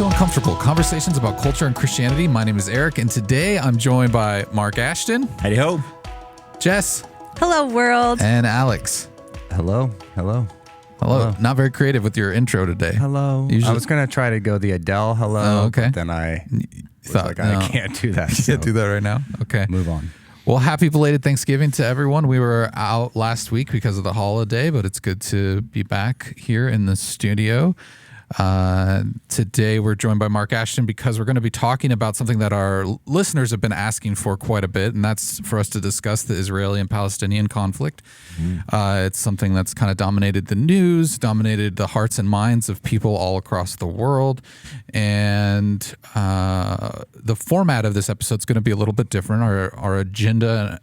to Uncomfortable, conversations about culture and Christianity. My name is Eric, and today I'm joined by Mark Ashton. Howdy ho. Jess. Hello, world. And Alex. Hello. Not very creative with your intro today. Hello. Usually, I was going to try to go the Adele hello. Oh, okay. But then I thought, I can't do that. You can't do that right now? Okay. Move on. Well, happy belated Thanksgiving to everyone. We were out last week because of the holiday, but it's good to be back here in the studio. Today we're joined by Mark Ashton because we're going to be talking about something that our listeners have been asking for quite a bit, and that's for us to discuss the Israeli and Palestinian conflict. It's something that's kind of dominated the news, dominated the hearts and minds of people all across the world, and the format of this episode is going to be a little bit different. Our agenda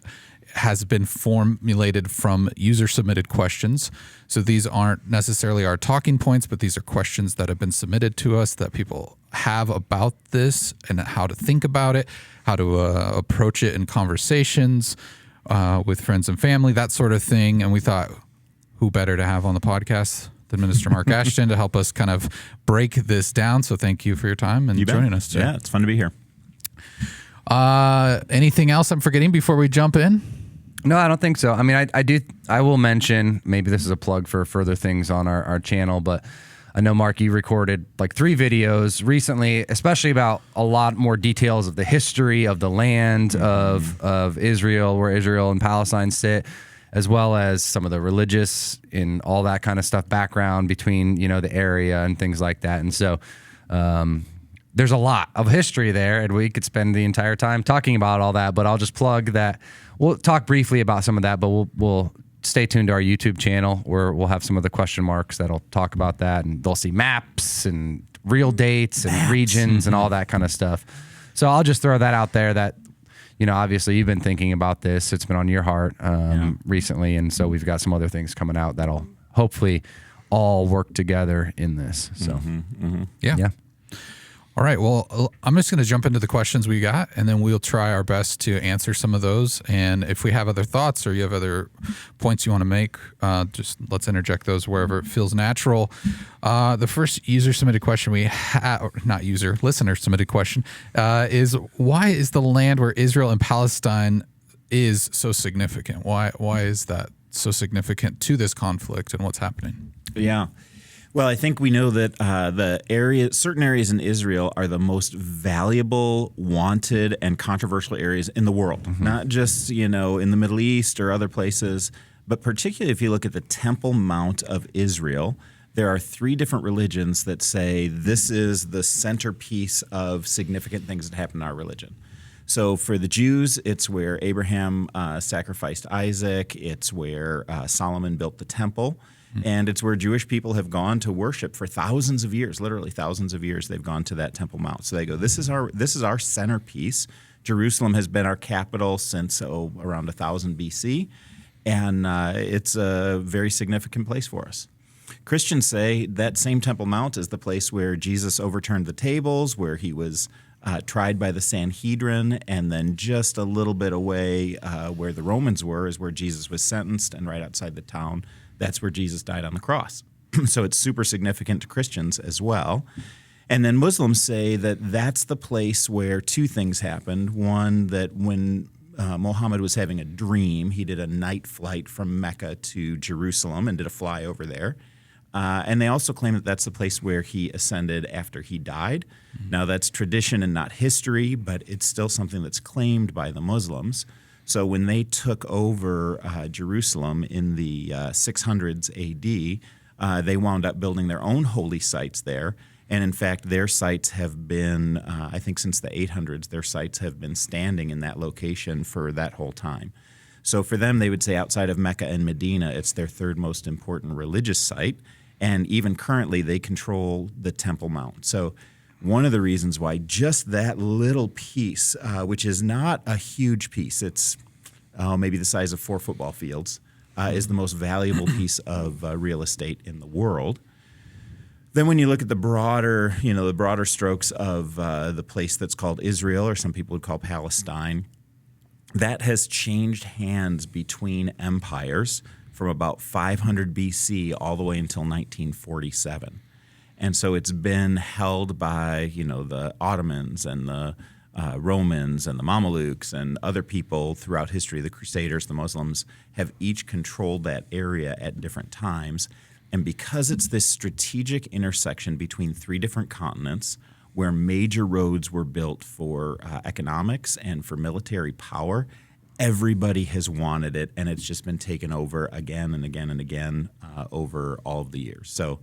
has been formulated from user-submitted questions. So these aren't necessarily our talking points, but these are questions that have been submitted to us that people have about this and how to think about it, how to approach it in conversations with friends and family, that sort of thing. And we thought, who better to have on the podcast than Minister Mark Ashton to help us kind of break this down. So thank you for your time and joining us today. Yeah, it's fun to be here. Anything else I'm forgetting before we jump in? No, I don't think so. I mean, I will mention, maybe this is a plug for further things on our channel, but I know, Mark, you recorded like 3 videos recently, especially about a lot more details of the history of the land of Israel, where Israel and Palestine sit, as well as some of the religious and all that kind of stuff, background between, the area and things like that. And so there's a lot of history there, and we could spend the entire time talking about all that, but I'll just plug that. We'll talk briefly about some of that, but we'll stay tuned to our YouTube channel where we'll have some of the question marks that'll talk about that, and they'll see maps and real dates and regions and all that kind of stuff. So I'll just throw that out there that, obviously you've been thinking about this. It's been on your heart recently, and so we've got some other things coming out that'll hopefully all work together in this. So, Yeah. All right. Well, I'm just going to jump into the questions we got, and then we'll try our best to answer some of those. And if we have other thoughts or you have other points you want to make, just let's interject those wherever it feels natural. The first user-submitted question we have, not user, listener-submitted question, is why is the land where Israel and Palestine is so significant? Why is that so significant to this conflict and what's happening? Yeah. Well, I think we know that certain areas in Israel are the most valuable, wanted, and controversial areas in the world. Not just, in the Middle East or other places, but particularly if you look at the Temple Mount of Israel, there are 3 different religions that say this is the centerpiece of significant things that happen in our religion. So for the Jews, it's where Abraham sacrificed Isaac. It's where Solomon built the temple. And it's where Jewish people have gone to worship for thousands of years, literally thousands of years. They've gone to that Temple Mount. So they go, this is our centerpiece. Jerusalem has been our capital since around 1000 BC, and it's a very significant place for us. Christians say that same Temple Mount is the place where Jesus overturned the tables, where he was tried by the Sanhedrin, and then just a little bit away where the Romans were is where Jesus was sentenced, and right outside the town, that's where Jesus died on the cross. So it's super significant to Christians as well. And then Muslims say that that's the place where 2 things happened. One, that when Muhammad was having a dream, he did a night flight from Mecca to Jerusalem and did a flyover there. And they also claim that that's the place where he ascended after he died. Now, that's tradition and not history, but it's still something that's claimed by the Muslims. So when they took over Jerusalem in the 600s AD, they wound up building their own holy sites there. And in fact, their sites have been, I think since the 800s, their sites have been standing in that location for that whole time. So for them, they would say outside of Mecca and Medina, it's their 3rd most important religious site. And even currently, they control the Temple Mount. So one of the reasons why just that little piece, which is not a huge piece, it's maybe the size of 4 football fields, is the most valuable piece of real estate in the world. Then when you look at the broader strokes of the place that's called Israel, or some people would call Palestine, that has changed hands between empires from about 500 BC all the way until 1947. And so it's been held by, the Ottomans and the Romans and the Mamelukes and other people throughout history. The Crusaders, the Muslims, have each controlled that area at different times. And because it's this strategic intersection between 3 different continents where major roads were built for economics and for military power, everybody has wanted it, and it's just been taken over again and again and again over all of the years. So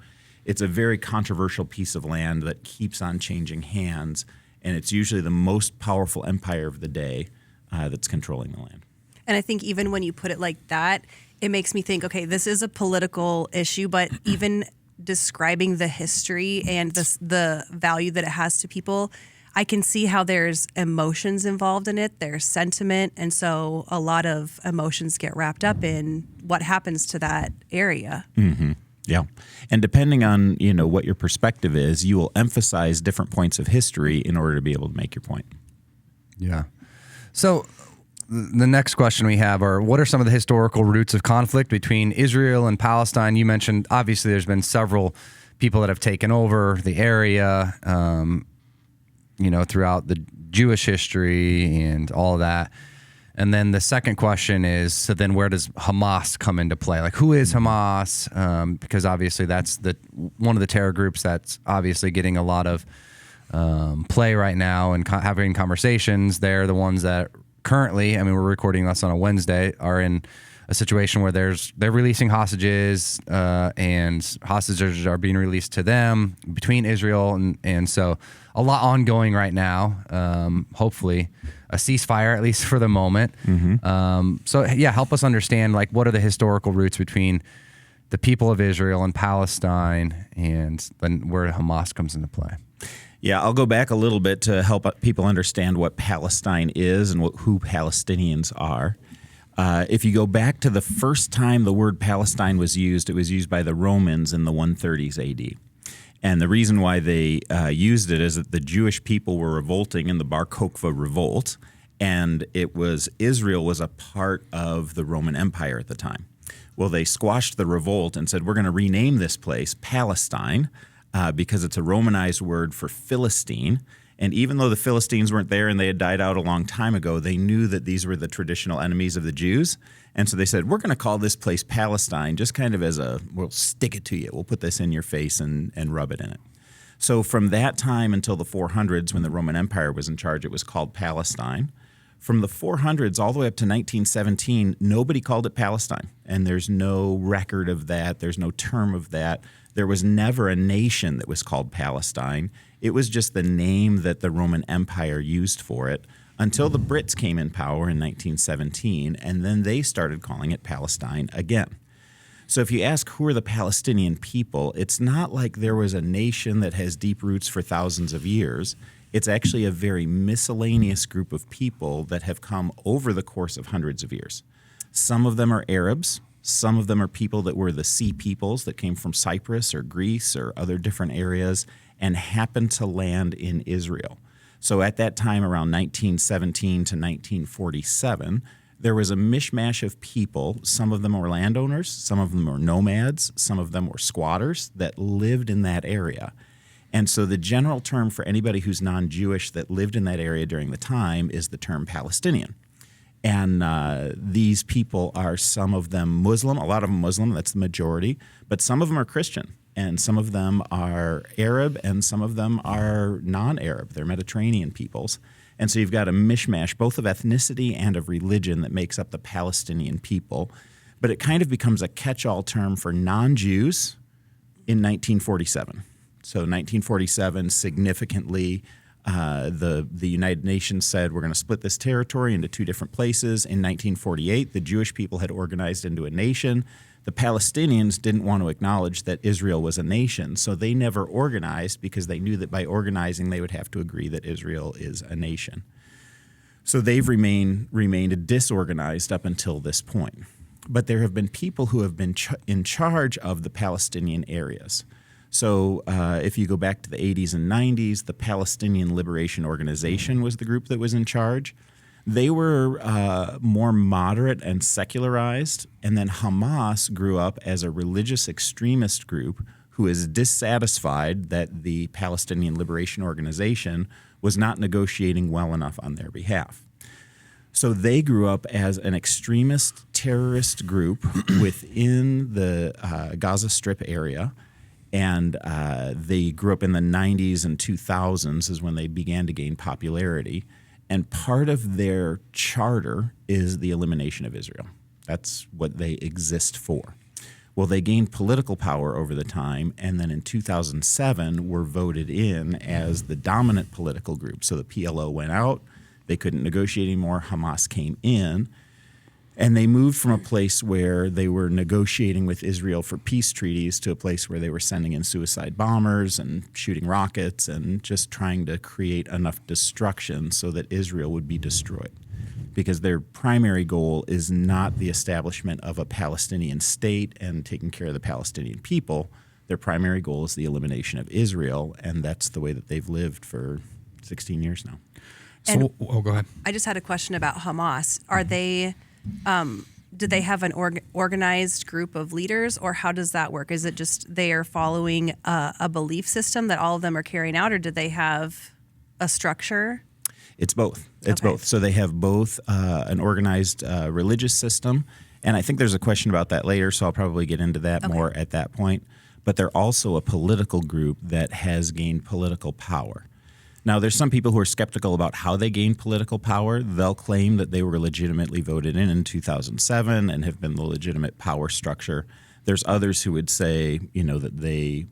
it's a very controversial piece of land that keeps on changing hands, and it's usually the most powerful empire of the day that's controlling the land. And I think even when you put it like that, it makes me think, okay, this is a political issue, but even describing the history and the value that it has to people, I can see how there's emotions involved in it. There's sentiment. And so a lot of emotions get wrapped up in what happens to that area. Mm-hmm. Yeah. And depending on, what your perspective is, you will emphasize different points of history in order to be able to make your point. Yeah. So the next question we have are, what are some of the historical roots of conflict between Israel and Palestine? You mentioned, obviously, there's been several people that have taken over the area, throughout the Jewish history and all of that. And then the second question is, so then where does Hamas come into play? Like, who is Hamas? Because obviously that's one of the terror groups that's obviously getting a lot of play right now and having conversations. They're the ones that currently, we're recording this on a Wednesday, are in a situation where they're releasing hostages and hostages are being released to them between Israel and so a lot ongoing right now. Hopefully a ceasefire, at least for the moment. Mm-hmm. Help us understand, like, what are the historical roots between the people of Israel and Palestine, and then where Hamas comes into play. Yeah, I'll go back a little bit to help people understand what Palestine is and who Palestinians are. If you go back to the first time the word Palestine was used, it was used by the Romans in the 130s AD. And the reason why they used it is that the Jewish people were revolting in the Bar Kokhba revolt, and Israel was a part of the Roman Empire at the time. Well, they squashed the revolt and said, we're going to rename this place Palestine because it's a Romanized word for Philistine. And even though the Philistines weren't there and they had died out a long time ago, they knew that these were the traditional enemies of the Jews. And so they said, we're going to call this place Palestine, just kind of as we'll stick it to you. We'll put this in your face and rub it in it. So from that time until the 400s, when the Roman Empire was in charge, it was called Palestine. From the 400s all the way up to 1917, nobody called it Palestine. And there's no record of that. There's no term of that. There was never a nation that was called Palestine. It was just the name that the Roman Empire used for it until the Brits came in power in 1917, and then they started calling it Palestine again. So if you ask who are the Palestinian people, it's not like there was a nation that has deep roots for thousands of years. It's actually a very miscellaneous group of people that have come over the course of hundreds of years. Some of them are Arabs. Some of them are people that were the Sea Peoples that came from Cyprus or Greece or other different areas and happened to land in Israel. So at that time, around 1917 to 1947, there was a mishmash of people. Some of them were landowners, some of them were nomads, some of them were squatters that lived in that area. And so the general term for anybody who's non-Jewish that lived in that area during the time is the term Palestinian. And these people are, some of them Muslim, a lot of them Muslim, that's the majority, but some of them are Christian, and some of them are Arab, and some of them are non-Arab. They're Mediterranean peoples. And so you've got a mishmash, both of ethnicity and of religion, that makes up the Palestinian people. But it kind of becomes a catch-all term for non-Jews in 1947. So 1947, significantly, the United Nations said, we're going to split this territory into two different places. In 1948, the Jewish people had organized into a nation. The Palestinians didn't want to acknowledge that Israel was a nation, so they never organized because they knew that by organizing they would have to agree that Israel is a nation. So they've remained disorganized up until this point. But there have been people who have been in charge of the Palestinian areas. So if you go back to the 80s and 90s, the Palestinian Liberation Organization was the group that was in charge. They were more moderate and secularized, and then Hamas grew up as a religious extremist group who is dissatisfied that the Palestinian Liberation Organization was not negotiating well enough on their behalf. So they grew up as an extremist terrorist group within the Gaza Strip area, and they grew up in the 90s and 2000s is when they began to gain popularity. And part of their charter is the elimination of Israel. That's what they exist for. Well, they gained political power over the time, and then in 2007 were voted in as the dominant political group. So the PLO went out. They couldn't negotiate anymore. Hamas came in, and they moved from a place where they were negotiating with Israel for peace treaties to a place where they were sending in suicide bombers and shooting rockets and just trying to create enough destruction so that Israel would be destroyed. Because their primary goal is not the establishment of a Palestinian state and taking care of the Palestinian people. Their primary goal is the elimination of Israel, and that's the way that they've lived for 16 years now. So, go ahead. I just had a question about Hamas. Are they, do they have an organized group of leaders, or how does that work? Is it just they are following a belief system that all of them are carrying out, or do they have a structure? It's both. It's Okay. both. So they have both an organized religious system, and I think there's a question about that later, so I'll probably get into that more at that point. But they're also a political group that has gained political power. Now, there's some people who are skeptical about how they gained political power. They'll claim that they were legitimately voted in 2007 and have been the legitimate power structure. There's others who would say, that they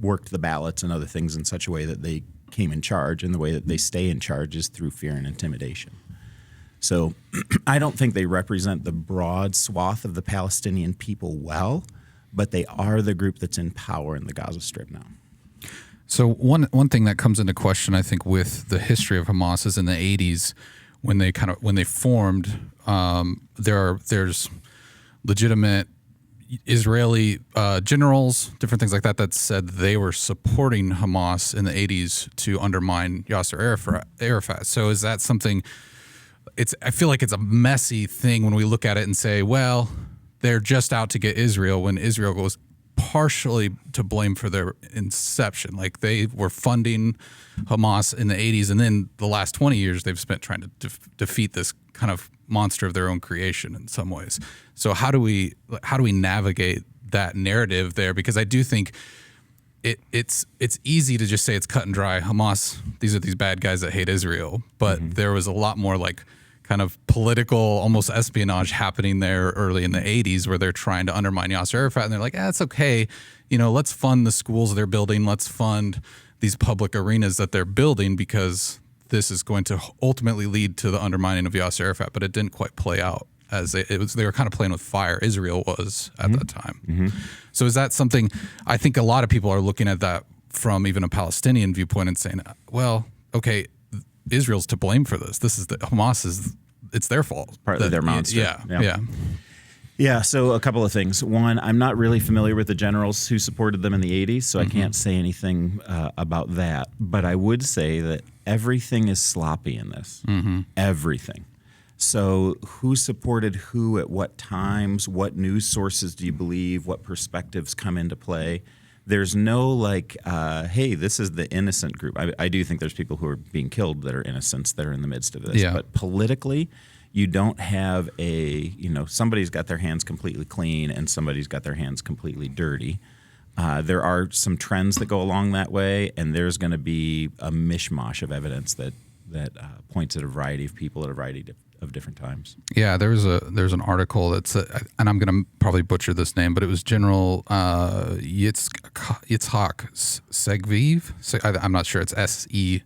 worked the ballots and other things in such a way that they came in charge, and the way that they stay in charge is through fear and intimidation. So I don't think they represent the broad swath of the Palestinian people well, but they are the group that's in power in the Gaza Strip now. So one thing that comes into question, I think, with the history of Hamas is in the 80s when they formed. There's legitimate Israeli generals, different things like that said they were supporting Hamas in the 80s to undermine Yasser Arafat. So is that something? I feel like it's a messy thing when we look at it and say, well, they're just out to get Israel, when Israel was partially to blame for their inception. Like, they were funding Hamas in the 80s, and then the last 20 years they've spent trying to defeat this kind of monster of their own creation in some ways. So how do we navigate that narrative there? Because I do think it's easy to just say it's cut and dry. Hamas, these are these bad guys that hate Israel, but there was a lot more like kind of political, almost espionage happening there early in the 80s, where they're trying to undermine Yasser Arafat, and they're like, it's okay, let's fund the schools they're building, let's fund these public arenas that they're building, because this is going to ultimately lead to the undermining of Yasser Arafat. But it didn't quite play out as it was. They were kind of playing with fire. Israel was at that time. So is that something? I think a lot of people are looking at that from even a Palestinian viewpoint and saying, well, okay, Israel's to blame for this. Hamas it's their fault. Partly their monster. Yeah. Yeah, so a couple of things. One, I'm not really familiar with the generals who supported them in the 80s, so I can't say anything about that. But I would say that everything is sloppy in this. Everything. So who supported who at what times? What news sources do you believe? What perspectives come into play? There's no hey, this is the innocent group. I do think there's people who are being killed that are innocents that are in the midst of this. Yeah. But politically, you don't have somebody's got their hands completely clean and somebody's got their hands completely dirty. There are some trends that go along that way, and there's going to be a mishmash of evidence that points at a variety of people at a variety of different times. Yeah, there's an article that's, and I'm going to probably butcher this name, but it was General Yitzhak Segviv. I'm not sure. It's Segev.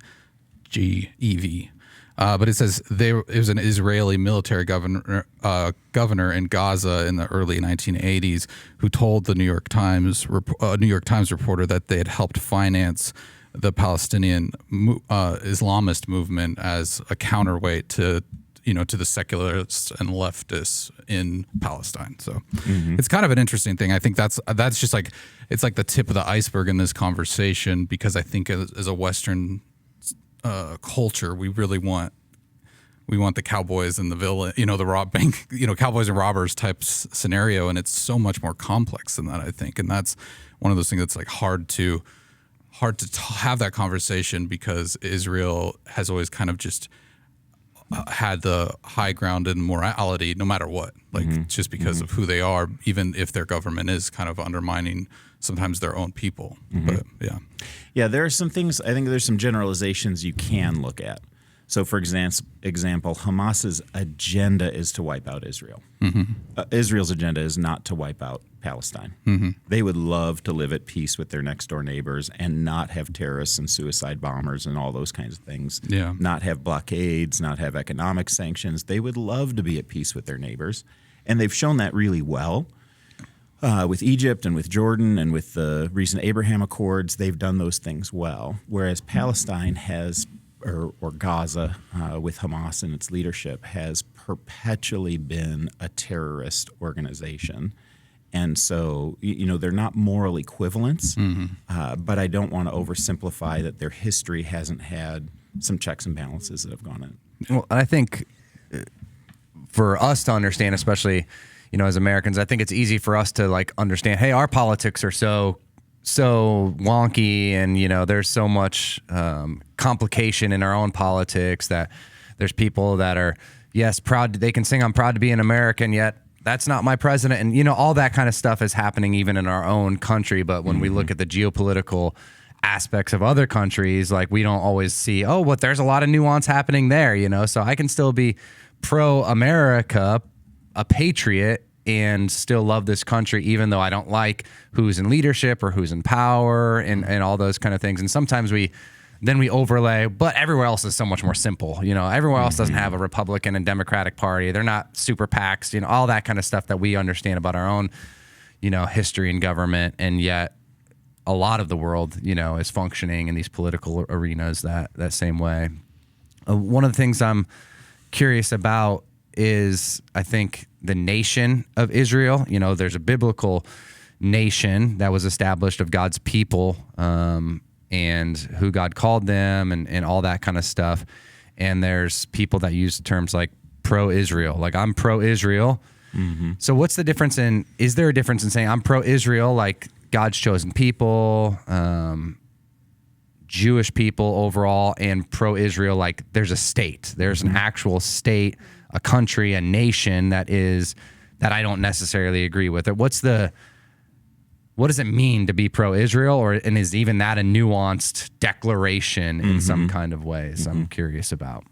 But it says it was an Israeli military governor in Gaza in the early 1980s who told the New York Times reporter that they had helped finance the Palestinian Islamist movement as a counterweight to the secularists and leftists in Palestine. So it's kind of an interesting thing. I think that's just like, it's like the tip of the iceberg in this conversation, because I think as a Western culture, we really want we want the cowboys and the villain, the rob bank, cowboys and robbers type scenario. And it's so much more complex than that, I think. And that's one of those things that's like hard to have that conversation, because Israel has always kind of just had the high ground in morality, no matter what, like just because of who they are, even if their government is kind of undermining sometimes their own people. But Yeah, there are some things, I think there's some generalizations you can look at. So, for example, Hamas's agenda is to wipe out Israel. Israel's agenda is not to wipe out Palestine. They would love to live at peace with their next door neighbors and not have terrorists and suicide bombers and all those kinds of things. Yeah. Not have blockades, not have economic sanctions. They would love to be at peace with their neighbors. And they've shown that really well. With Egypt and with Jordan and with the recent Abraham Accords, they've done those things well. Whereas Palestine has, or Gaza with Hamas and its leadership, has perpetually been a terrorist organization. And so, they're not moral equivalents, but I don't want to oversimplify that their history hasn't had some checks and balances that have gone in. Well, I think for us to understand, especially, as Americans, I think it's easy for us to like understand, hey, our politics are so wonky, and there's so much complication in our own politics that there's people that are, yes, proud, they can sing I'm proud to be an American, yet that's not my president, and all that kind of stuff is happening even in our own country. But when we look at the geopolitical aspects of other countries, like, we don't always see, but there's a lot of nuance happening there, so I can still be pro-America, a patriot, and still love this country, even though I don't like who's in leadership or who's in power and all those kind of things. And sometimes we overlay, but everywhere else is so much more simple. Everywhere else doesn't have a Republican and Democratic Party. They're not super PACs, all that kind of stuff that we understand about our own, history and government. And yet a lot of the world, is functioning in these political arenas that same way. One of the things I'm curious about is, I think, the nation of Israel. There's a biblical nation that was established of God's people, and who God called them, and all that kind of stuff. And there's people that use terms like pro-Israel, like I'm pro-Israel. So what's the difference is there a difference in saying I'm pro-Israel, like God's chosen people, Jewish people overall, and pro-Israel, like there's a state, there's an actual state, a country, a nation that I don't necessarily agree with it. What does it mean to be pro-Israel, and is even that a nuanced declaration in some kind of ways? I'm curious about.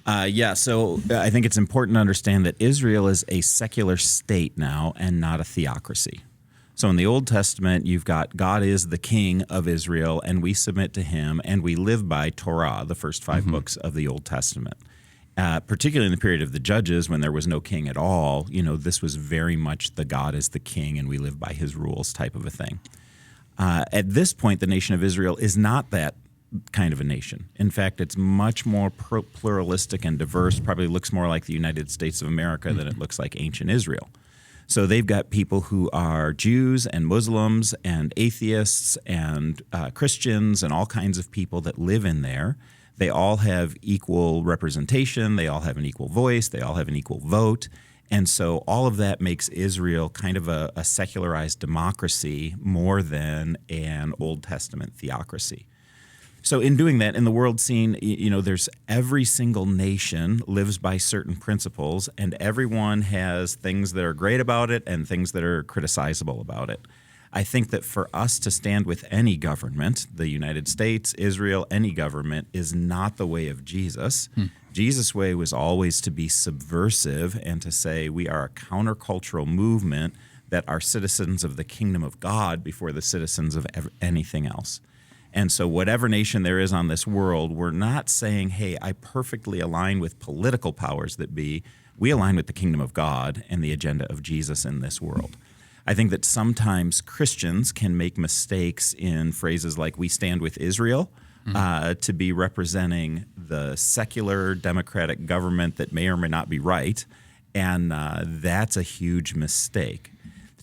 So I think it's important to understand that Israel is a secular state now and not a theocracy. So in the Old Testament, you've got God is the king of Israel, and we submit to him, and we live by Torah, the first 5 books of the Old Testament. Particularly in the period of the Judges, when there was no king at all, this was very much the God is the king and we live by his rules type of a thing. At this point, the nation of Israel is not that kind of a nation. In fact, it's much more pluralistic and diverse, probably looks more like the United States of America than it looks like ancient Israel. So they've got people who are Jews and Muslims and atheists and Christians and all kinds of people that live in there. They all have equal representation. They all have an equal voice. They all have an equal vote. And so all of that makes Israel kind of a secularized democracy more than an Old Testament theocracy. So in doing that, in the world scene, there's every single nation lives by certain principles, and everyone has things that are great about it and things that are criticizable about it. I think that for us to stand with any government, the United States, Israel, any government, is not the way of Jesus. Jesus' way was always to be subversive and to say we are a countercultural movement that are citizens of the kingdom of God before the citizens of anything else. And so whatever nation there is on this world, we're not saying, hey, I perfectly align with political powers that be. We align with the kingdom of God and the agenda of Jesus in this world. I think that sometimes Christians can make mistakes in phrases like we stand with Israel to be representing the secular democratic government that may or may not be right, and that's a huge mistake.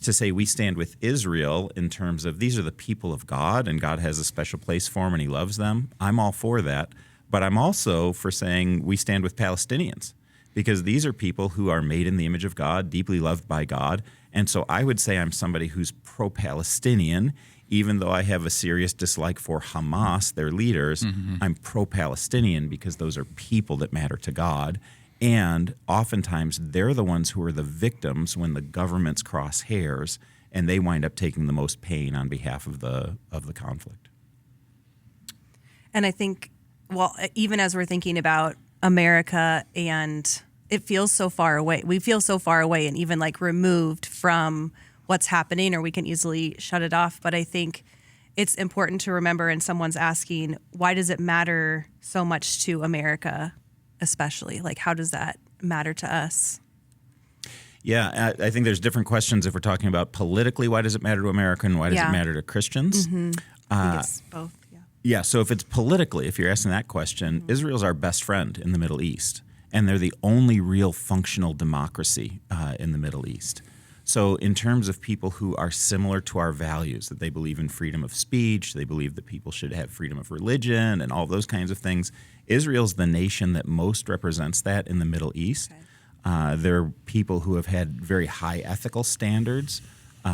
To say we stand with Israel in terms of these are the people of God and God has a special place for them and he loves them, I'm all for that. But I'm also for saying we stand with Palestinians, because these are people who are made in the image of God, deeply loved by God. And so I would say I'm somebody who's pro-Palestinian, even though I have a serious dislike for Hamas, their leaders. I'm pro-Palestinian because those are people that matter to God. And oftentimes they're the ones who are the victims when the governments cross hairs and they wind up taking the most pain on behalf of the conflict. And I think, well, even as we're thinking about America, and it feels so far away. We feel so far away and even like removed from what's happening, or we can easily shut it off. But I think it's important to remember, and someone's asking, why does it matter so much to America, especially? Like, how does that matter to us? Yeah, I think there's different questions if we're talking about politically, why does it matter to America, and why does it matter to Christians? I think it's both, Yeah, so if it's politically, if you're asking that question, Israel's our best friend in the Middle East, and they're the only real functional democracy in the Middle East. So in terms of people who are similar to our values, that they believe in freedom of speech, they believe that people should have freedom of religion and all those kinds of things, Israel's the nation that most represents that in the Middle East. Okay. They're people who have had very high ethical standards,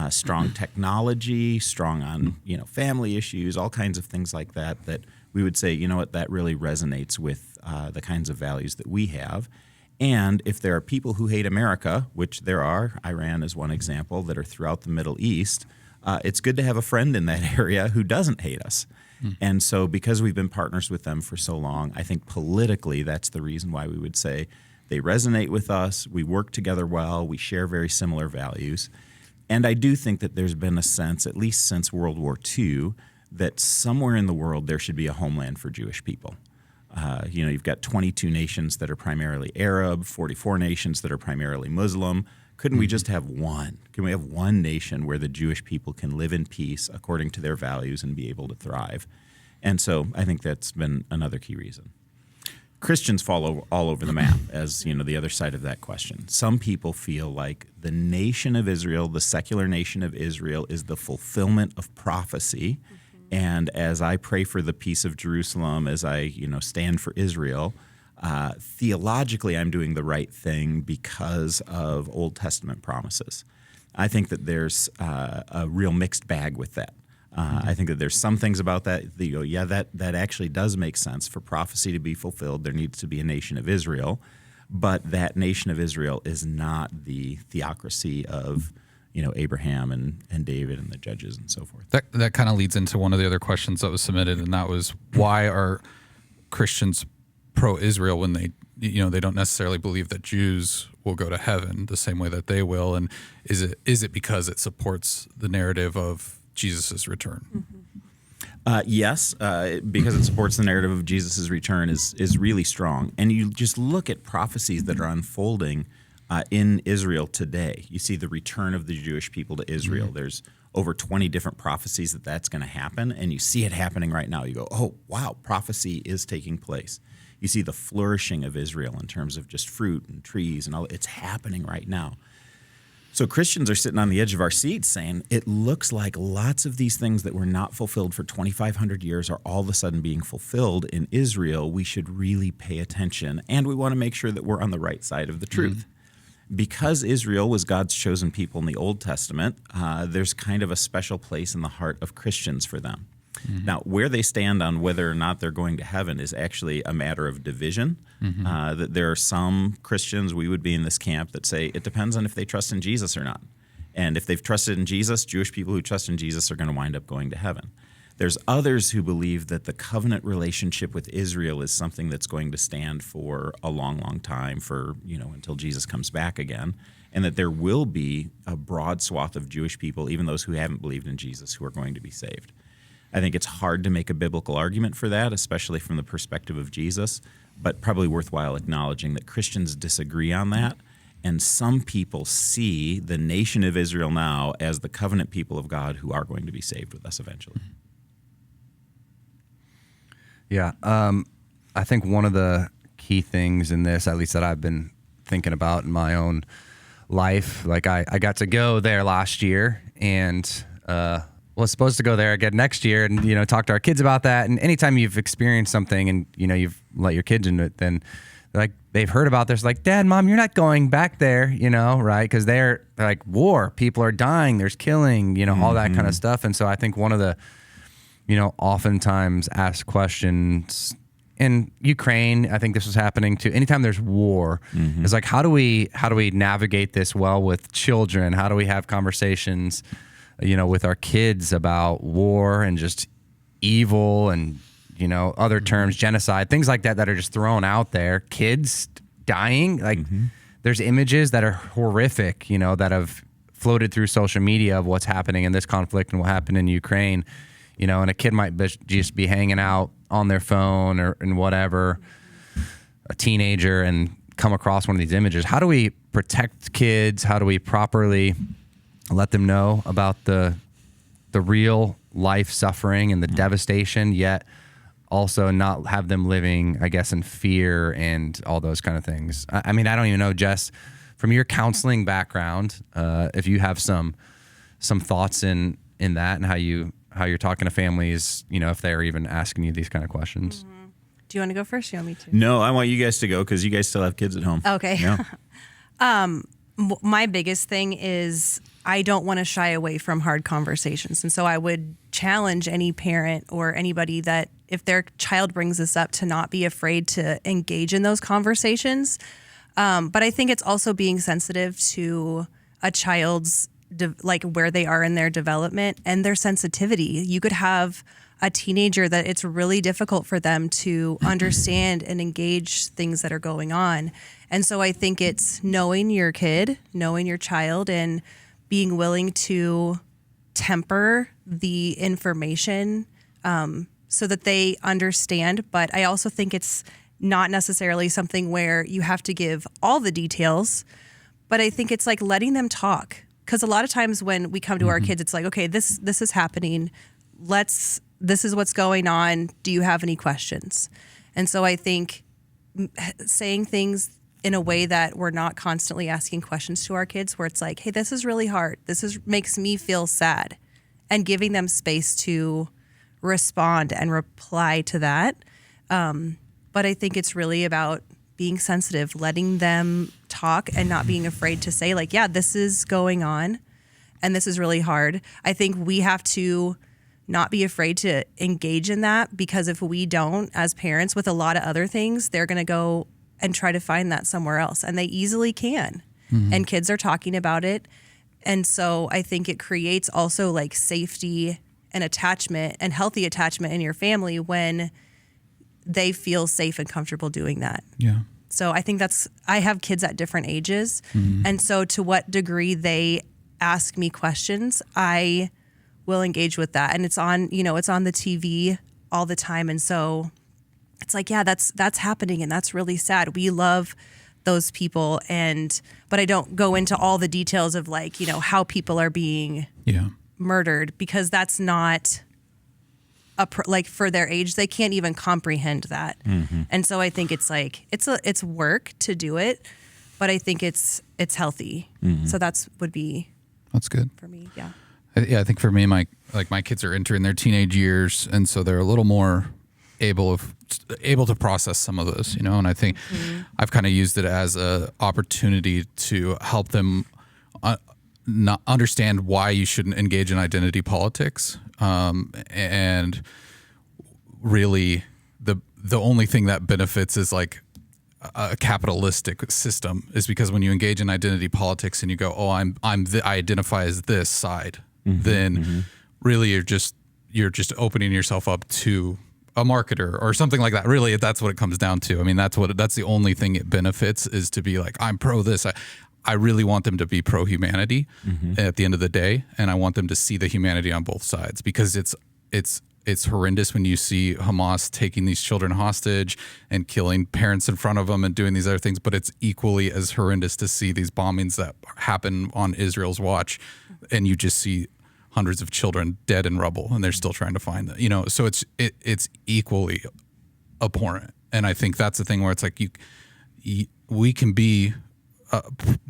strong technology, strong on family issues, all kinds of things like that, that we would say, that really resonates with the kinds of values that we have. And if there are people who hate America, which there are, Iran is one example, that are throughout the Middle East, it's good to have a friend in that area who doesn't hate us. And so because we've been partners with them for so long, I think politically that's the reason why we would say they resonate with us, we work together well, we share very similar values. And I do think that there's been a sense, at least since World War II, that somewhere in the world there should be a homeland for Jewish people. You've got 22 nations that are primarily Arab, 44 nations that are primarily Muslim. Couldn't we just have one? Can we have one nation where the Jewish people can live in peace according to their values and be able to thrive? And so I think that's been another key reason. Christians fall all over the map as, the other side of that question. Some people feel like the nation of Israel, the secular nation of Israel, is the fulfillment of prophecy. And as I pray for the peace of Jerusalem, as I, stand for Israel, theologically I'm doing the right thing because of Old Testament promises. I think that there's a real mixed bag with that. I think that there's some things about that you go, that actually does make sense. For prophecy to be fulfilled, there needs to be a nation of Israel. But that nation of Israel is not the theocracy of Abraham and David and the judges and so forth. That kind of leads into one of the other questions that was submitted, and that was, why are Christians pro-Israel when they don't necessarily believe that Jews will go to heaven the same way that they will? And is it because it supports the narrative of Jesus' return? Yes, because it supports the narrative of Jesus' return is really strong. And you just look at prophecies that are unfolding in Israel today. You see the return of the Jewish people to Israel. There's over 20 different prophecies that's going to happen, and you see it happening right now. You go, oh, wow, prophecy is taking place. You see the flourishing of Israel in terms of just fruit and trees and all. It's happening right now. So Christians are sitting on the edge of our seats saying, it looks like lots of these things that were not fulfilled for 2,500 years are all of a sudden being fulfilled in Israel. We should really pay attention, and we want to make sure that we're on the right side of the truth. Because Israel was God's chosen people in the Old Testament, there's kind of a special place in the heart of Christians for them. Now, where they stand on whether or not they're going to heaven is actually a matter of division. That there are some Christians, we would be in this camp, that say it depends on if they trust in Jesus or not. And if they've trusted in Jesus, Jewish people who trust in Jesus are going to wind up going to heaven. There's others who believe that the covenant relationship with Israel is something that's going to stand for a long, long time, for until Jesus comes back again, and that there will be a broad swath of Jewish people, even those who haven't believed in Jesus, who are going to be saved. I think it's hard to make a biblical argument for that, especially from the perspective of Jesus, but probably worthwhile acknowledging that Christians disagree on that, and some people see the nation of Israel now as the covenant people of God who are going to be saved with us eventually. Yeah, I think one of the key things in this, at least that I've been thinking about in my own life, like I got to go there last year, and was supposed to go there again next year and, talk to our kids about that. And anytime you've experienced something and, you've let your kids into it, then like they've heard about this, like, Dad, Mom, you're not going back there, right? Because they're like war, people are dying, there's killing, all that kind of stuff. And so I think one of the, oftentimes asked questions in Ukraine, I think this was happening too. Anytime there's war, it's like, how do we navigate this well with children? How do we have conversations, with our kids about war and just evil and, other terms, genocide, things like that are just thrown out there. Kids dying, like there's images that are horrific, that have floated through social media of what's happening in this conflict and what happened in Ukraine, and a kid might just be hanging out on their phone or and whatever, a teenager, and come across one of these images. How do we protect kids? How do we properly let them know about the real life suffering and the devastation, yet also not have them living, I guess, in fear and all those kind of things? I mean, I don't even know, Jess, from your counseling background, if you have some thoughts in that and how you're talking to families, if they're even asking you these kind of questions. Do you want to go first? Or you want me to? No, I want you guys to go because you guys still have kids at home. Okay. Yeah. My biggest thing is I don't want to shy away from hard conversations. And so I would challenge any parent or anybody that if their child brings this up to not be afraid to engage in those conversations. But I think it's also being sensitive to a child's like where they are in their development and their sensitivity. You could have a teenager that it's really difficult for them to understand and engage things that are going on. And so I think it's knowing your kid, knowing your child, and being willing to temper the information so that they understand. But I also think it's not necessarily something where you have to give all the details, but I think it's like letting them talk. Because a lot of times when we come to our kids, it's like, okay, this is happening. This is what's going on. Do you have any questions? And so I think saying things in a way that we're not constantly asking questions to our kids, where it's like, hey, this is really hard. Makes me feel sad, and giving them space to respond and reply to that. But I think it's really about being sensitive, letting them talk and not being afraid to say like, yeah, this is going on and this is really hard. I think we have to not be afraid to engage in that, because if we don't, as parents, with a lot of other things, they're going to go and try to find that somewhere else, and they easily can. And kids are talking about it. And so I think it creates also like safety and attachment and healthy attachment in your family when they feel safe and comfortable doing that. Yeah. So I think I have kids at different ages. And so to what degree they ask me questions, I will engage with that. And it's on the TV all the time. And so it's like, yeah, that's happening. And that's really sad. We love those people. But I don't go into all the details of like, how people are being murdered, because that's not like for their age, they can't even comprehend that. And so I think it's like, it's work to do it, but I think it's healthy. So that's good for me. Yeah. I think for me, my kids are entering their teenage years, and so they're a little more able to process some of this, and I think I've kind of used it as a opportunity to help them not understand why you shouldn't engage in identity politics. And really the only thing that benefits is like a capitalistic system, is because when you engage in identity politics and you go, I identify as this side, then really you're just opening yourself up to a marketer or something like that. Really, that's what it comes down to. I mean, that's the only thing it benefits, is to be like, I'm pro this. I really want them to be pro humanity at the end of the day, and I want them to see the humanity on both sides, because it's horrendous when you see Hamas taking these children hostage and killing parents in front of them and doing these other things, but it's equally as horrendous to see these bombings that happen on Israel's watch, and you just see hundreds of children dead in rubble, and they're still trying to find them. So it's equally abhorrent. And I think that's the thing where it's like we can be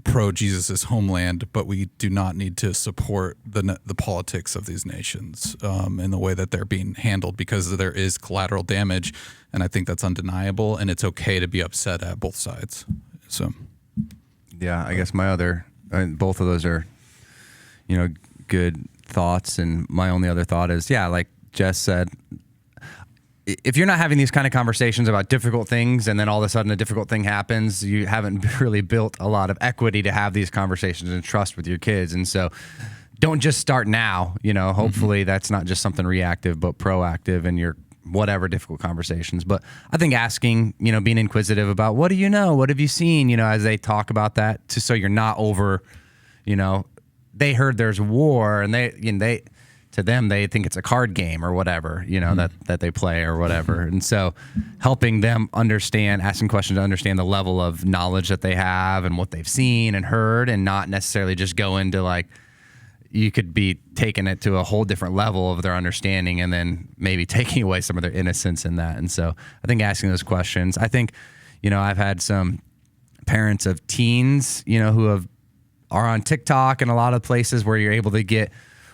pro Jesus' homeland, but we do not need to support the politics of these nations in the way that they're being handled, because there is collateral damage, and I think that's undeniable, and it's okay to be upset at both sides. So, yeah, I guess both of those are, good thoughts, and my only other thought is, like Jess said, if you're not having these kind of conversations about difficult things and then all of a sudden a difficult thing happens, you haven't really built a lot of equity to have these conversations and trust with your kids. And so don't just start now, hopefully that's not just something reactive, but proactive in your whatever difficult conversations. But I think asking, being inquisitive about what do you know? What have you seen? As they talk about that, so you're not over, they heard there's war and to them, they think it's a card game or whatever, that they play or whatever. And so helping them understand, asking questions to understand the level of knowledge that they have and what they've seen and heard, and not necessarily just go into you could be taking it to a whole different level of their understanding and then maybe taking away some of their innocence in that. And so I think asking those questions, I think, I've had some parents of teens, who are on TikTok and a lot of places where you're able to get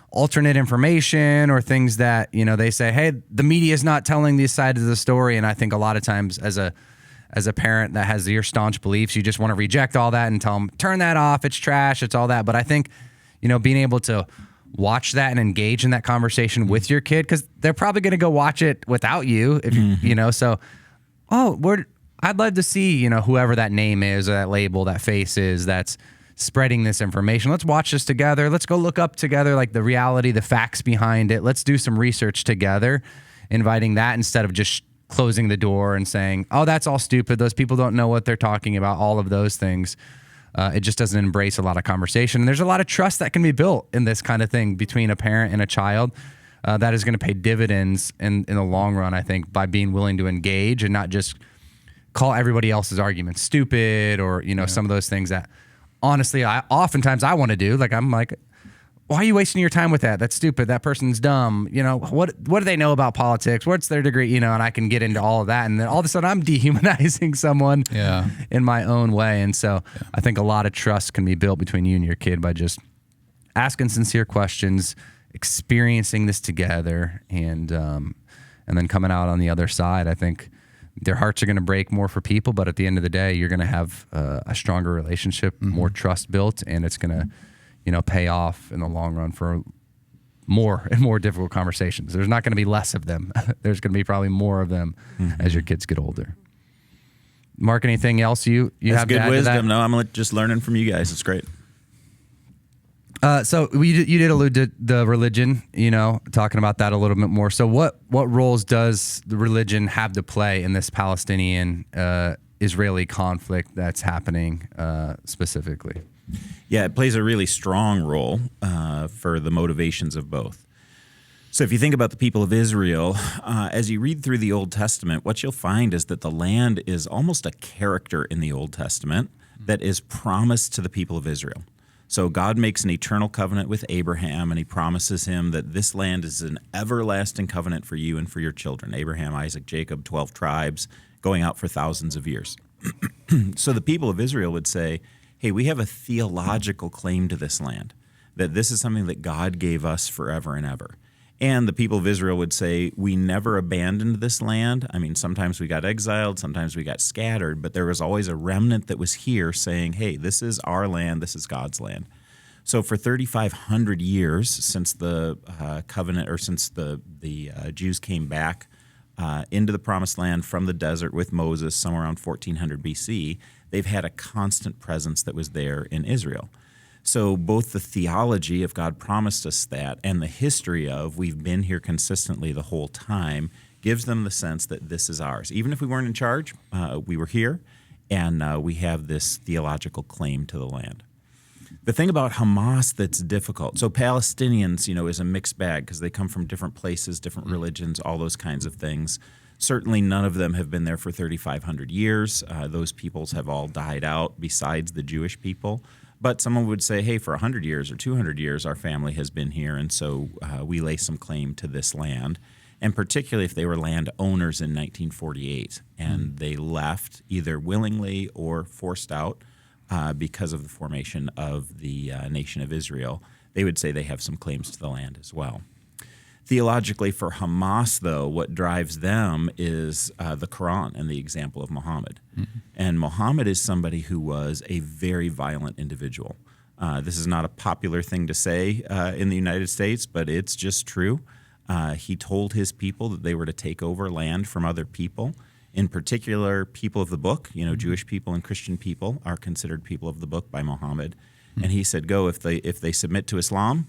alternate information or things that, they say, hey, the media is not telling these sides of the story. And I think a lot of times as a parent that has your staunch beliefs, you just want to reject all that and tell them, turn that off. It's trash. It's all that. But I think, being able to watch that and engage in that conversation with your kid, because they're probably going to go watch it without you, if so, I'd love to see, whoever that name is or that label, that face is, that's spreading this information. Let's watch this together. Let's go look up together, the reality, the facts behind it. Let's do some research together, inviting that instead of just closing the door and saying, oh, that's all stupid. Those people don't know what they're talking about, all of those things. It just doesn't embrace a lot of conversation. And there's a lot of trust that can be built in this kind of thing between a parent and a child that is going to pay dividends in the long run, I think, by being willing to engage and not just call everybody else's arguments stupid or, some of those things that honestly, oftentimes I want to do. I'm like, why are you wasting your time with that? That's stupid. That person's dumb. What do they know about politics? What's their degree? And I can get into all of that. And then all of a sudden I'm dehumanizing someone in my own way. And so I think a lot of trust can be built between you and your kid by just asking sincere questions, experiencing this together, and then coming out on the other side. I think their hearts are going to break more for people, but at the end of the day, you're going to have a stronger relationship, more trust built, and it's going to, pay off in the long run for more and more difficult conversations. There's not going to be less of them. There's going to be probably more of them as your kids get older. Mark, anything else you have good to add wisdom. to that? No, I'm just learning from you guys. It's great. So you did allude to the religion, talking about that a little bit more. So what roles does the religion have to play in this Palestinian Israeli conflict that's happening specifically? Yeah, it plays a really strong role for the motivations of both. So if you think about the people of Israel, as you read through the Old Testament, what you'll find is that the land is almost a character in the Old Testament that is promised to the people of Israel. So God makes an eternal covenant with Abraham, and he promises him that this land is an everlasting covenant for you and for your children. Abraham, Isaac, Jacob, 12 tribes, going out for thousands of years. So the people of Israel would say, hey, we have a theological claim to this land, that this is something that God gave us forever and ever. And the people of Israel would say, we never abandoned this land. I mean, sometimes we got exiled, sometimes we got scattered, but there was always a remnant that was here saying, hey, this is our land, this is God's land. So for 3,500 years since the covenant, or since the Jews came back into the promised land from the desert with Moses somewhere around 1400 BC, they've had a constant presence that was there in Israel. So both the theology of God promised us that and the history of we've been here consistently the whole time gives them the sense that this is ours. Even if we weren't in charge, we were here, and we have this theological claim to the land. The thing about Hamas that's difficult, so Palestinians, is a mixed bag because they come from different places, different religions, all those kinds of things. Certainly none of them have been there for 3,500 years. Those peoples have all died out besides the Jewish people. But someone would say, hey, for 100 years or 200 years, our family has been here, and so we lay some claim to this land. And particularly if they were landowners in 1948 and they left either willingly or forced out, because of the formation of the nation of Israel. They would say they have some claims to the land as well. Theologically, for Hamas, though, what drives them is the Quran and the example of Muhammad. Mm-hmm. And Muhammad is somebody who was a very violent individual. This is not a popular thing to say in the United States, but it's just true. He told his people that they were to take over land from other people. In particular, people of the book, Jewish people and Christian people are considered people of the book by Muhammad. Mm-hmm. And he said, go, if they submit to Islam,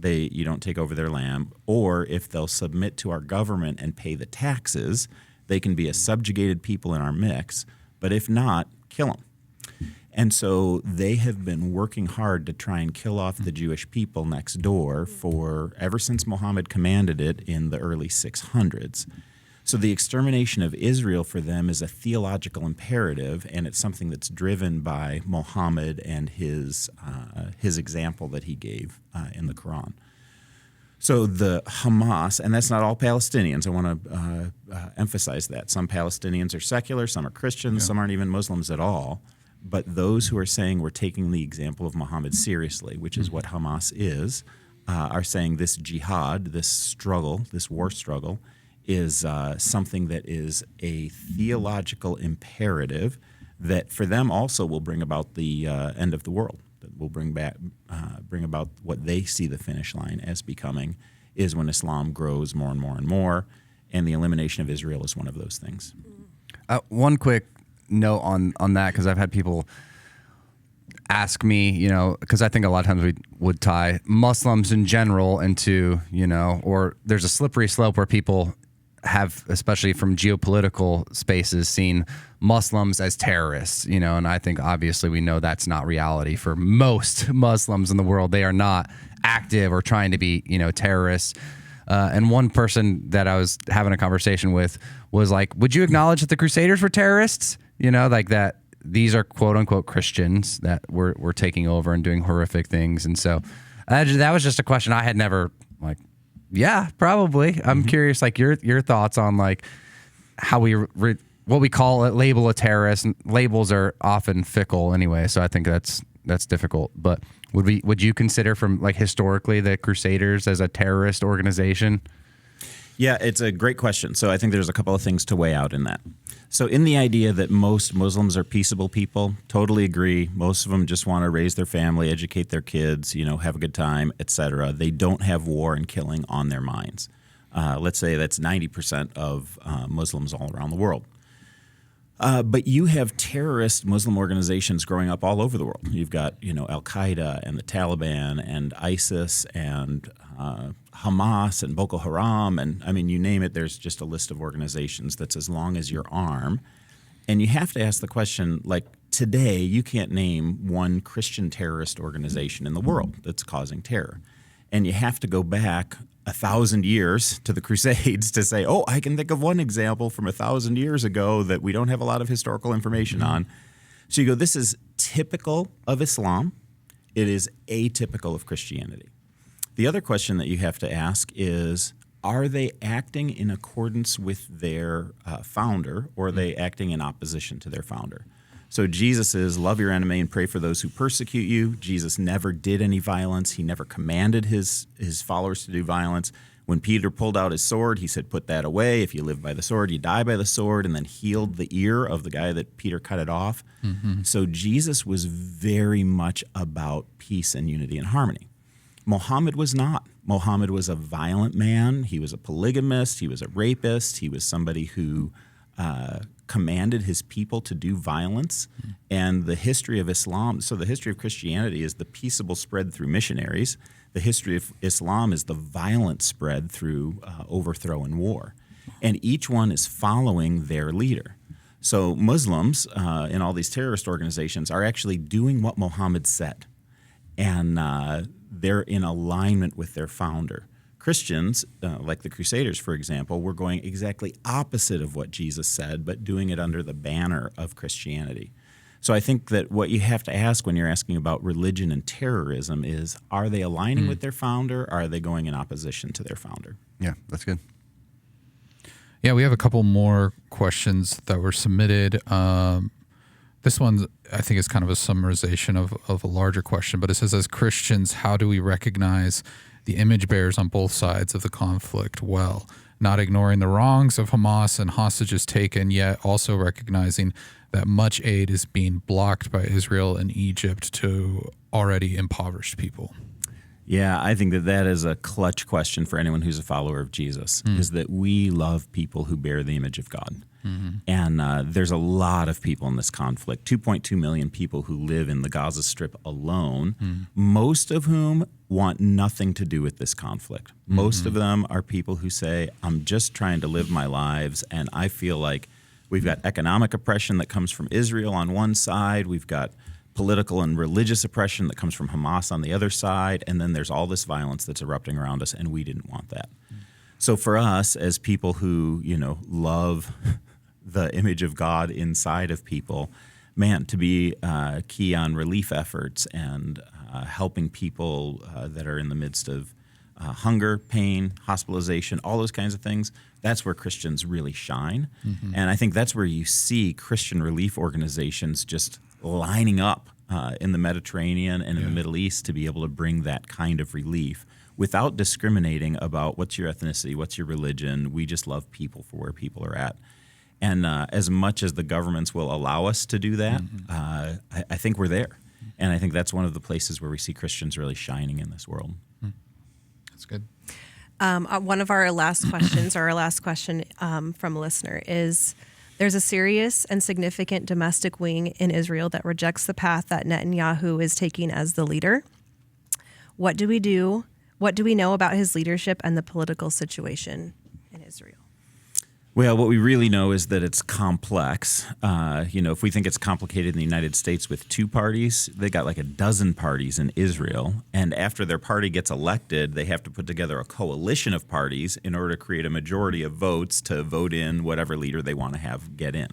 you don't take over their land, or if they'll submit to our government and pay the taxes, they can be a subjugated people in our mix, but if not, kill them. And so they have been working hard to try and kill off the Jewish people next door ever since Muhammad commanded it in the early 600s. So the extermination of Israel for them is a theological imperative, and it's something that's driven by Muhammad and his example that he gave in the Quran. So the Hamas, and that's not all Palestinians. I want to emphasize that. Some Palestinians are secular, some are Christians, some aren't even Muslims at all. But those who are saying we're taking the example of Muhammad seriously, which is what Hamas is, are saying this jihad, this struggle, this war struggle, is something that is a theological imperative that for them also will bring about the end of the world. That will bring about what they see the finish line as becoming is when Islam grows more and more and more, and the elimination of Israel is one of those things. One quick note on that, because I've had people ask me, because I think a lot of times we would tie Muslims in general into, or there's a slippery slope where people have, especially from geopolitical spaces, seen Muslims as terrorists, and I think obviously we know that's not reality for most Muslims in the world. They are not active or trying to be, terrorists. And one person that I was having a conversation with was like, would you acknowledge that the Crusaders were terrorists? Like that these are quote unquote Christians that were taking over and doing horrific things. And so that was just a question I had never yeah, probably. I'm curious, your thoughts on how what we label a terrorist. Labels are often fickle anyway, so I think that's difficult. But would you consider from historically the Crusaders as a terrorist organization? Yeah, it's a great question. So I think there's a couple of things to weigh out in that. So in the idea that most Muslims are peaceable people, totally agree. Most of them just want to raise their family, educate their kids, have a good time, etc. They don't have war and killing on their minds. Let's say that's 90% of Muslims all around the world. But you have terrorist Muslim organizations growing up all over the world. You've got, Al-Qaeda and the Taliban and ISIS and Hamas and Boko Haram. And I mean, you name it, there's just a list of organizations that's as long as your arm. And you have to ask the question, today, you can't name one Christian terrorist organization in the world that's causing terror. And you have to go back 1,000 years to the Crusades to say, I can think of one example from 1,000 years ago that we don't have a lot of historical information on. So you go, this is typical of Islam. It is atypical of Christianity. The other question that you have to ask is, are they acting in accordance with their founder, or are they acting in opposition to their founder? So Jesus is, love your enemy and pray for those who persecute you. Jesus never did any violence. He never commanded his followers to do violence. When Peter pulled out his sword, he said, put that away. If you live by the sword, you die by the sword, and then healed the ear of the guy that Peter cut it off. Mm-hmm. So Jesus was very much about peace and unity and harmony. Muhammad was not. Muhammad was a violent man. He was a polygamist. He was a rapist. He was somebody who commanded his people to do violence. And the history of Islam, so the history of Christianity is the peaceable spread through missionaries. The history of Islam is the violent spread through overthrow and war. And each one is following their leader. So Muslims in all these terrorist organizations are actually doing what Muhammad said. And they're in alignment with their founder. Christians, like the Crusaders, for example, were going exactly opposite of what Jesus said, but doing it under the banner of Christianity. So I think that what you have to ask when you're asking about religion and terrorism is, are they aligning with their founder, or are they going in opposition to their founder? Yeah, that's good. Yeah, we have a couple more questions that were submitted. This one, I think, is kind of a summarization of a larger question, but it says, as Christians, how do we recognize the image bearers on both sides of the conflict well, not ignoring the wrongs of Hamas and hostages taken, yet also recognizing that much aid is being blocked by Israel and Egypt to already impoverished people? Yeah, I think that is a clutch question for anyone who's a follower of Jesus, is that we love people who bear the image of God. And there's a lot of people in this conflict, 2.2 million people who live in the Gaza Strip alone, most of whom want nothing to do with this conflict. Most of them are people who say, I'm just trying to live my lives, and I feel like we've got economic oppression that comes from Israel on one side, we've got political and religious oppression that comes from Hamas on the other side, and then there's all this violence that's erupting around us, and we didn't want that. So for us, as people who, love the image of God inside of people, man, to be key on relief efforts and helping people that are in the midst of hunger, pain, hospitalization, all those kinds of things, that's where Christians really shine. And I think that's where you see Christian relief organizations just lining up in the Mediterranean and in the Middle East to be able to bring that kind of relief without discriminating about what's your ethnicity, what's your religion. We just love people for where people are at. And as much as the governments will allow us to do that, I think we're there. And I think that's one of the places where we see Christians really shining in this world. That's good. One of our last questions, or our last question from a listener is, there's a serious and significant domestic wing in Israel that rejects the path that Netanyahu is taking as the leader. What do we do? What do we know about his leadership and the political situation in Israel? Well, what we really know is that it's complex. If we think it's complicated in the United States with two parties, they got like a dozen parties in Israel. And after their party gets elected, they have to put together a coalition of parties in order to create a majority of votes to vote in whatever leader they want to have get in.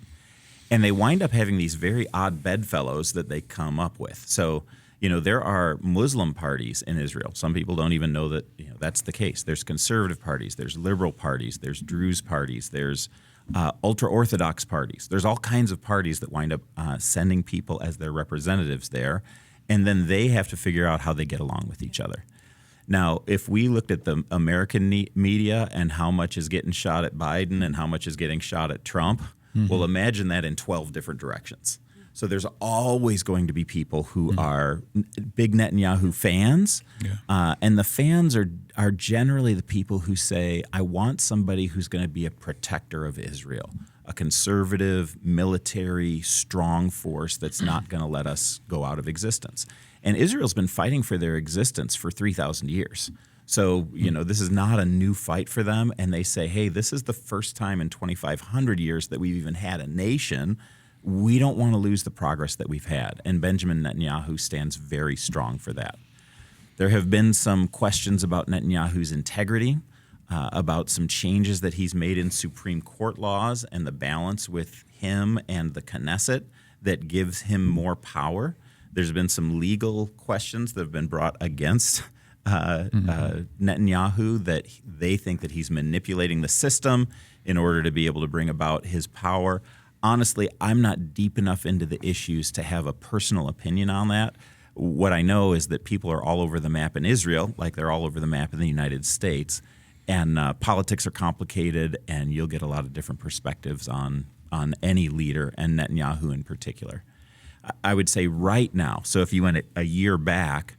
And they wind up having these very odd bedfellows that they come up with. So, there are Muslim parties in Israel. Some people don't even know that that's the case. There's conservative parties, there's liberal parties, there's Druze parties, there's ultra-Orthodox parties. There's all kinds of parties that wind up sending people as their representatives there, and then they have to figure out how they get along with each other. Now, if we looked at the American media and how much is getting shot at Biden and how much is getting shot at Trump, well, imagine that in 12 different directions. So there's always going to be people who are big Netanyahu fans, and the fans are generally the people who say, I want somebody who's going to be a protector of Israel, a conservative, military, strong force that's not going to let us go out of existence. And Israel's been fighting for their existence for 3,000 years. So, this is not a new fight for them, and they say, hey, this is the first time in 2,500 years that we've even had a nation. We don't want to lose the progress that we've had, and Benjamin Netanyahu stands very strong for that. There have been some questions about Netanyahu's integrity, about some changes that he's made in Supreme Court laws and the balance with him and the Knesset that gives him more power. There's been some legal questions that have been brought against Netanyahu, that they think that he's manipulating the system in order to be able to bring about his power. Honestly, I'm not deep enough into the issues to have a personal opinion on that. What I know is that people are all over the map in Israel, like they're all over the map in the United States, and politics are complicated, and you'll get a lot of different perspectives on any leader, and Netanyahu in particular. I would say right now, so if you went a year back,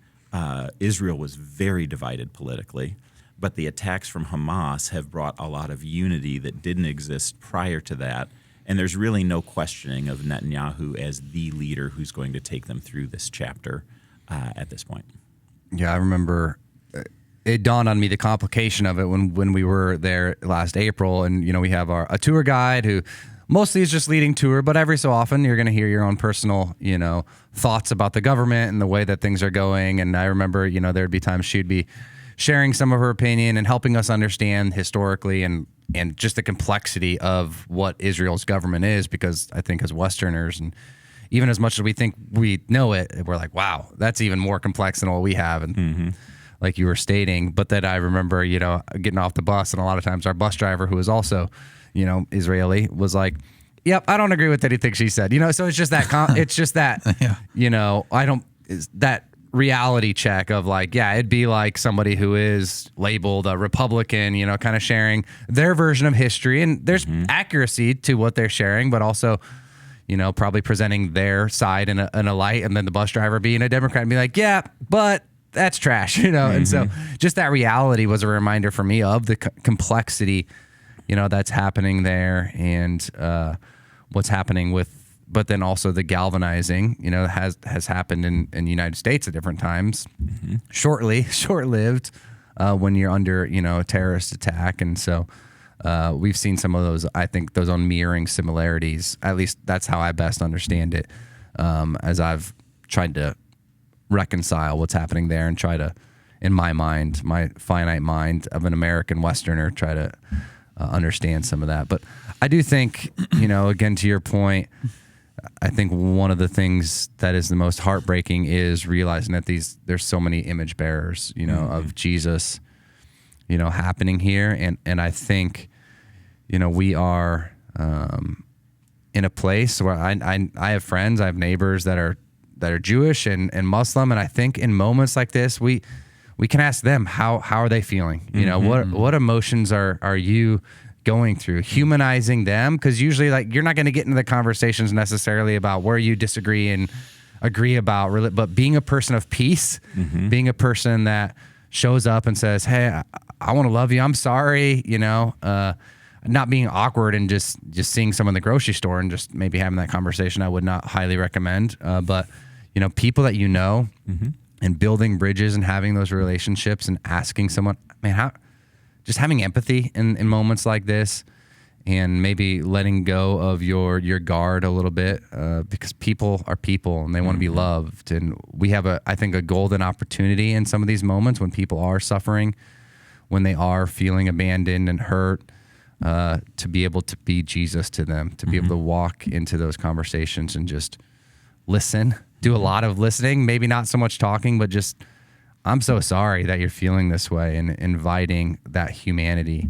Israel was very divided politically, but the attacks from Hamas have brought a lot of unity that didn't exist prior to that. And there's really no questioning of Netanyahu as the leader who's going to take them through this chapter at this point. Yeah, I remember it dawned on me the complication of it when we were there last April. And, we have a tour guide who mostly is just leading tour, but every so often you're going to hear your own personal, thoughts about the government and the way that things are going. And I remember, there'd be times she'd be sharing some of her opinion and helping us understand historically and just the complexity of what Israel's government is, because I think as Westerners, and even as much as we think we know it, we're like, wow, that's even more complex than what we have. And like you were stating, but then I remember, getting off the bus, and a lot of times our bus driver, who is also, Israeli, was like, yep, I don't agree with anything she said. So it's just that it's just that that reality check of like, yeah, it'd be like somebody who is labeled a Republican, kind of sharing their version of history, and there's accuracy to what they're sharing, but also, probably presenting their side in a light, and then the bus driver being a Democrat and be like, yeah, but that's trash, and so just that reality was a reminder for me of the complexity, that's happening there, and what's happening with. But then also the galvanizing, has happened in the United States at different times, short-lived, when you're under, a terrorist attack. And so we've seen some of those, I think, those on mirroring similarities. At least that's how I best understand it, as I've tried to reconcile what's happening there and try to, in my mind, my finite mind of an American Westerner, try to understand some of that. But I do think, again, to your point, I think one of the things that is the most heartbreaking is realizing that there's so many image bearers, of Jesus, happening here. And I think, we are in a place where I have friends, I have neighbors that are Jewish and Muslim. And I think in moments like this, we can ask them, how are they feeling? What emotions are you going through, humanizing them? Because usually, like, you're not going to get into the conversations necessarily about where you disagree and agree about, but being a person of peace, being a person that shows up and says, hey, I want to love you, I'm sorry, not being awkward and just seeing someone in the grocery store and just maybe having that conversation, I would not highly recommend. But people that and building bridges and having those relationships and asking someone, man, just having empathy in moments like this, and maybe letting go of your guard a little bit, because people are people and they want to be loved. And we have I think a golden opportunity in some of these moments when people are suffering, when they are feeling abandoned and hurt, to be able to be Jesus to them, to be able to walk into those conversations and just listen, do a lot of listening, maybe not so much talking, but just, I'm so sorry that you're feeling this way, and inviting that humanity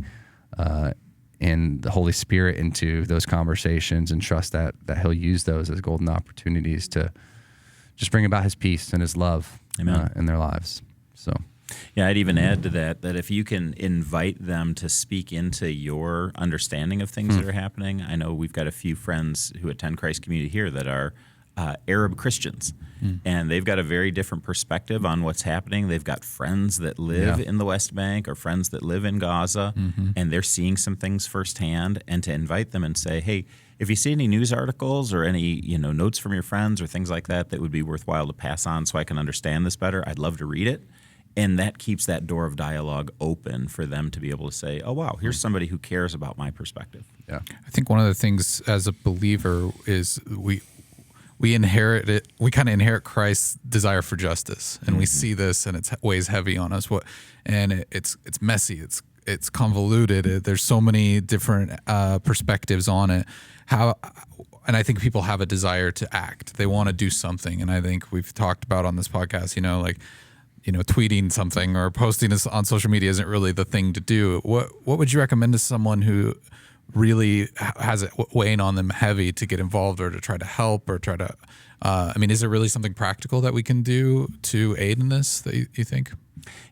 and the Holy Spirit into those conversations, and trust that He'll use those as golden opportunities to just bring about His peace and His love in their lives. So, yeah, I'd even add to that if you can invite them to speak into your understanding of things that are happening. I know we've got a few friends who attend Christ Community here that are Arab Christians, and they've got a very different perspective on what's happening. They've got friends that live in the West Bank or friends that live in Gaza, and they're seeing some things firsthand. And to invite them and say, hey, if you see any news articles or any notes from your friends or things like that would be worthwhile to pass on so I can understand this better, I'd love to read it. And that keeps that door of dialogue open for them to be able to say, oh, wow, here's somebody who cares about my perspective. Yeah, I think one of the things as a believer is we inherit it. We kind of inherit Christ's desire for justice, and we see this, and it weighs heavy on us. It's messy. It's convoluted. There's so many different perspectives on it. And I think people have a desire to act. They want to do something, and I think we've talked about on this podcast. Tweeting something or posting this on social media isn't really the thing to do. What would you recommend to someone who really has it weighing on them heavy to get involved or to try to help or try to, is there really something practical that we can do to aid in this that you think?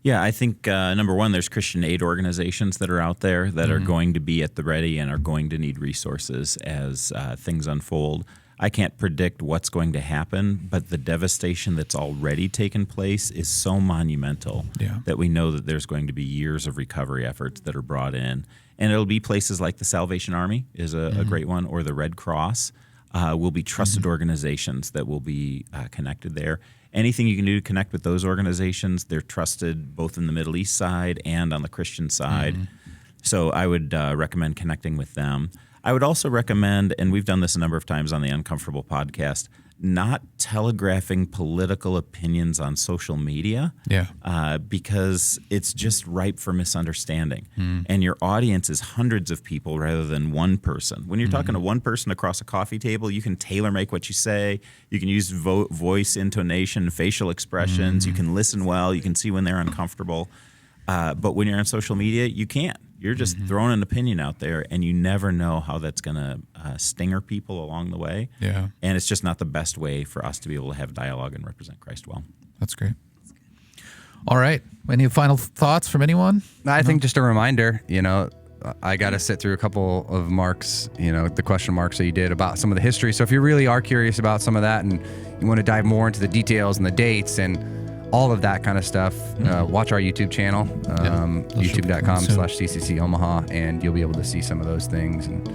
Yeah, I think number one, there's Christian aid organizations that are out there that are going to be at the ready and are going to need resources as things unfold. I can't predict what's going to happen, but the devastation that's already taken place is so monumental that we know that there's going to be years of recovery efforts that are brought in. And it'll be places like the Salvation Army is a great one, or the Red Cross will be trusted organizations that will be connected there. Anything you can do to connect with those organizations, they're trusted both in the Middle East side and on the Christian side. So I would recommend connecting with them. I would also recommend, and we've done this a number of times on the Uncomfortable podcast, not telegraphing political opinions on social media because it's just ripe for misunderstanding. And your audience is hundreds of people rather than one person. When you're talking to one person across a coffee table, you can tailor make what you say. You can use voice, intonation, facial expressions. You can listen well. You can see when they're uncomfortable. But when you're on social media, you can't. You're just throwing an opinion out there, and you never know how that's going to stinger people along the way. Yeah. And it's just not the best way for us to be able to have dialogue and represent Christ well. That's great. All right. Any final thoughts from anyone? I think just a reminder, I got to sit through a couple of Mark's, the question marks that you did about some of the history. So if you really are curious about some of that and you want to dive more into the details and the dates and all of that kind of stuff, watch our YouTube channel, youtube.com/CCC Omaha, and you'll be able to see some of those things. And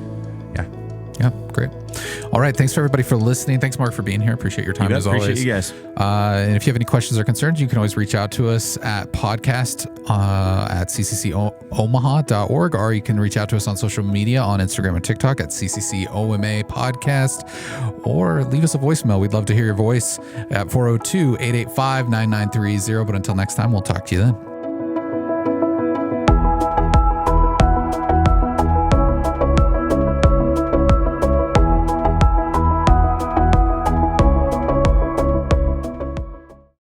Yeah, great. All right. Thanks for everybody for listening. Thanks, Mark, for being here. Appreciate your time as always. Appreciate you guys. And if you have any questions or concerns, you can always reach out to us at podcast at cccomaha.org, or you can reach out to us on social media on Instagram and TikTok at CCCOMA Podcast, or leave us a voicemail. We'd love to hear your voice at 402-885-9930. But until next time, we'll talk to you then.